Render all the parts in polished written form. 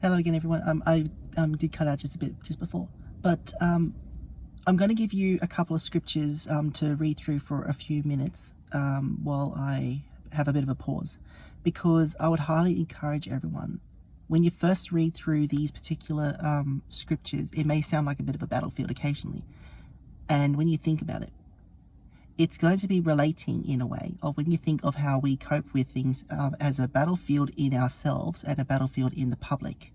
Hello again, everyone. I did cut out just a bit just before, but I'm going to give you a couple of scriptures to read through for a few minutes while I have a bit of a pause, because I would highly encourage everyone, when you first read through these particular scriptures, it may sound like a bit of a battlefield occasionally, and when you think about it, it's going to be relating in a way of when you think of how we cope with things as a battlefield in ourselves and a battlefield in the public,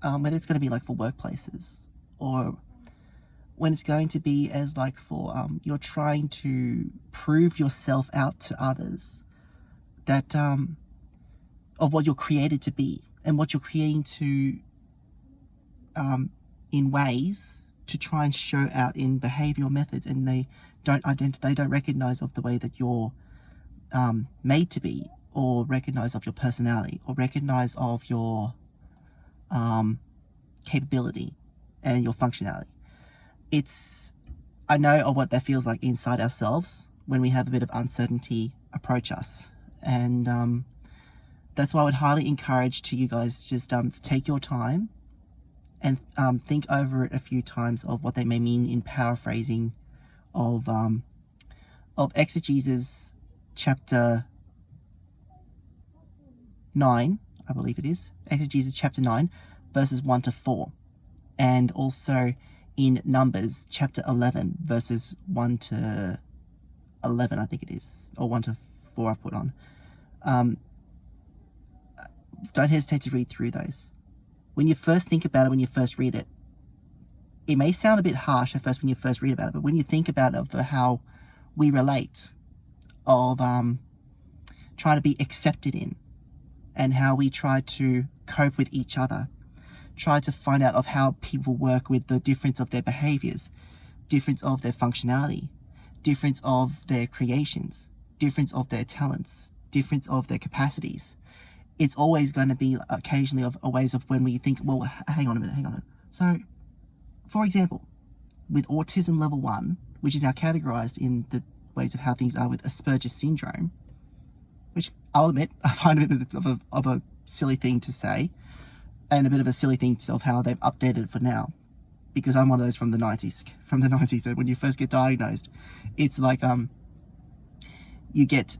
whether it's going to be like for workplaces, or when it's going to be as like for you're trying to prove yourself out to others, that of what you're created to be and what you're creating to in ways to try and show out in behavioral methods, and they don't recognize of the way that you're made to be, or recognize of your personality, or recognize of your capability and your functionality. I know of what that feels like inside ourselves when we have a bit of uncertainty approach us, and that's why I would highly encourage to you guys, just take your time and think over it a few times of what they may mean in paraphrasing of Exegesis chapter 9, I believe it is, Exegesis chapter 9, verses 1 to 4, and also in Numbers chapter 11, verses 1 to 11, I think it is, or 1 to 4 I put on. Don't hesitate to read through those. When you first think about it, when you first read it, it may sound a bit harsh at first when you first read about it, but when you think about it, of how we relate, of trying to be accepted in, and how we try to cope with each other, try to find out of how people work with the difference of their behaviors, difference of their functionality, difference of their creations, difference of their talents, difference of their capacities. It's always going to be occasionally of a ways of when we think, well, hang on a minute. So, for example, with autism level 1, which is now categorized in the ways of how things are with Asperger's syndrome, which I'll admit I find a bit of a silly thing to say, and a bit of a silly thing of how they've updated it for now, because I'm one of those from the 90s, that when you first get diagnosed, it's like you get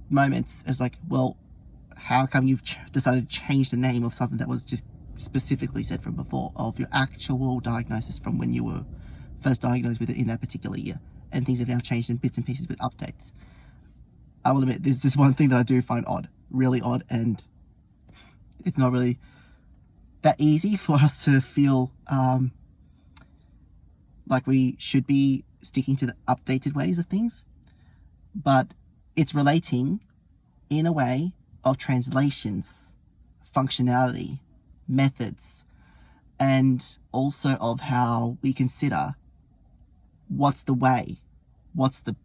moments as like, well, how come you've decided to change the name of something that was just specifically said from before, of your actual diagnosis from when you were first diagnosed with it in that particular year, and things have now changed in bits and pieces with updates. I will admit, there's this one thing that I do find odd, really odd, and it's not really that easy for us to feel like we should be sticking to the updated ways of things, but it's relating in a way of translations, functionality, methods, and also of how we consider what's the way, what's the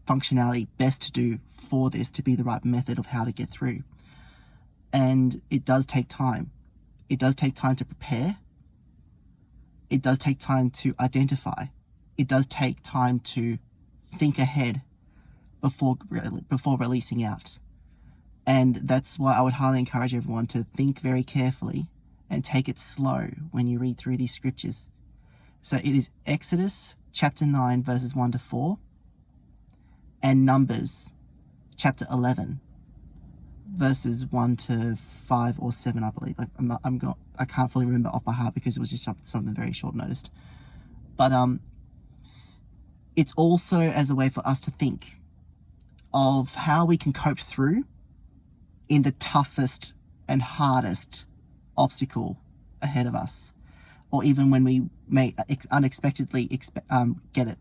functionality best to do for this to be the right method of how to get through. And it does take time. It does take time to prepare. It does take time to identify. It does take time to think ahead before releasing out. And that's why I would highly encourage everyone to think very carefully and take it slow when you read through these scriptures. So it is Exodus chapter 9, verses 1 to 4, and Numbers chapter 11, verses 1 to 5 or 7, I believe. Like I can't fully remember off by heart because it was just something very short noticed. But it's also as a way for us to think of how we can cope through in the toughest and hardest obstacle ahead of us, or even when we may unexpectedly get it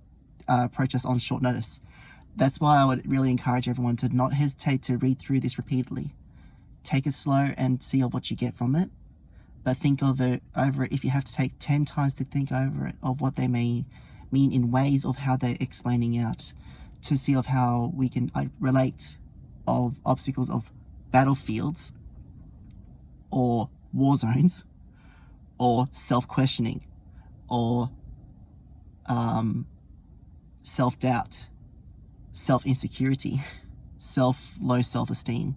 approach us on short notice. That's why I would really encourage everyone to not hesitate to read through this repeatedly. Take it slow and see what you get from it, but think of it over it. If you have to take 10 times to think over it, of what they may mean in ways of how they're explaining out, to see of how we can relate of obstacles of battlefields, or war zones, or self-questioning, or self-doubt, self-insecurity, low self-esteem.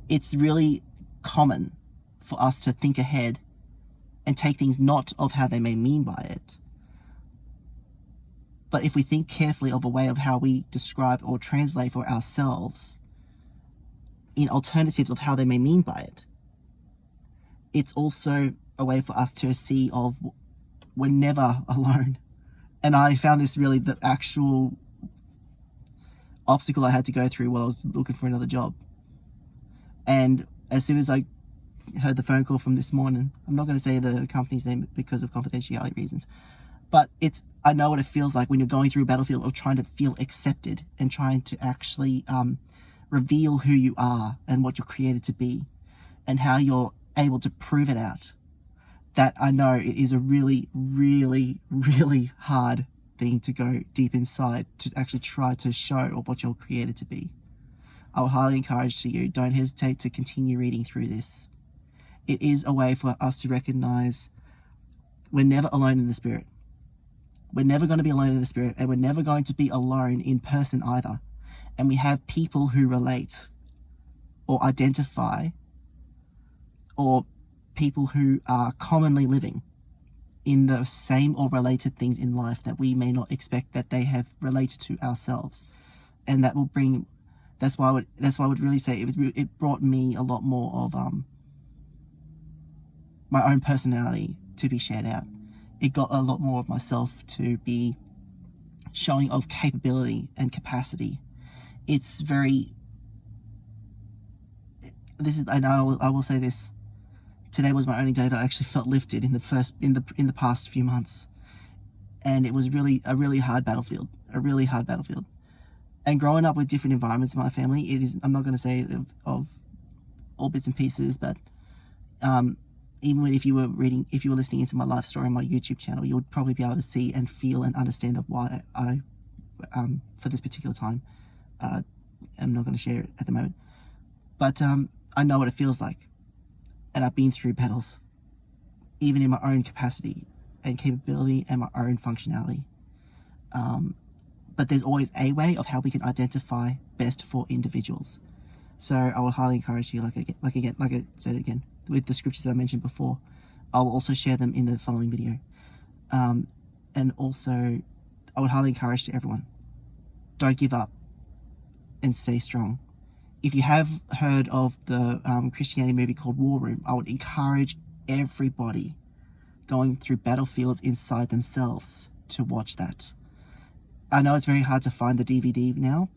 It's really common for us to think ahead and take things not of how they may mean by it, but if we think carefully of a way of how we describe or translate for ourselves in alternatives of how they may mean by it, it's also a way for us to see of we're never alone. And I found this really the actual obstacle I had to go through while I was looking for another job. And as soon as I heard the phone call from this morning, I'm not going to say the company's name because of confidentiality reasons, but I know what it feels like when you're going through a battlefield of trying to feel accepted and trying to actually reveal who you are and what you're created to be and how you're able to prove it out. That I know it is a really, really, really hard thing to go deep inside to actually try to show of what you're created to be. I would highly encourage to you, don't hesitate to continue reading through this. It is a way for us to recognize we're never alone in the spirit. We're never going to be alone in the spirit, and we're never going to be alone in person either. And we have people who relate or identify, or people who are commonly living in the same or related things in life that we may not expect that they have related to ourselves. And that will bring, that's why I would really say it brought me a lot more of my own personality to be shared out. It got a lot more of myself to be showing of capability and capacity. It's very, and I will say this, today was my only day that I actually felt lifted in the past few months. And it was really a really hard battlefield. And growing up with different environments in my family, I'm not going to say of all bits and pieces, but even if you were listening into my life story on my YouTube channel, you would probably be able to see and feel and understand of why I for this particular time, I'm not going to share it at the moment, but I know what it feels like, and I've been through battles, even in my own capacity and capability and my own functionality. But there's always a way of how we can identify best for individuals. So I would highly encourage you, like I said again, with the scriptures that I mentioned before, I will also share them in the following video. And also, I would highly encourage to everyone, don't give up and stay strong. If you have heard of the Christianity movie called War Room, I would encourage everybody going through battlefields inside themselves to watch that. I know it's very hard to find the DVD now,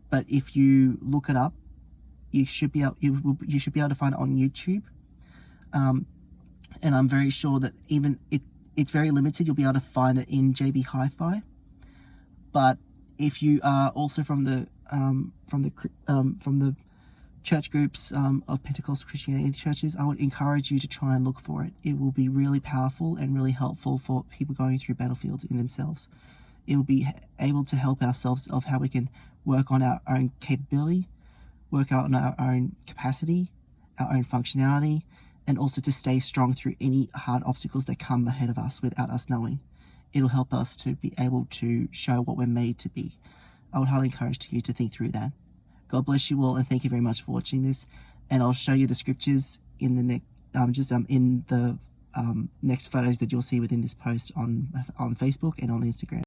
but if you look it up, you should be able to find it on YouTube. And I'm very sure that even it's very limited. You'll be able to find it in JB Hi-Fi. But if you are also from the church groups of Pentecostal Christianity churches, I would encourage you to try and look for it. It will be really powerful and really helpful for people going through battlefields in themselves. It will be able to help ourselves of how we can work on our own capability, work out on our own capacity, our own functionality, and also to stay strong through any hard obstacles that come ahead of us without us knowing. It'll help us to be able to show what we're made to be. I would highly encourage you to think through that. God bless you all, and thank you very much for watching this. And I'll show you the scriptures in the next next photos that you'll see within this post on Facebook and on Instagram.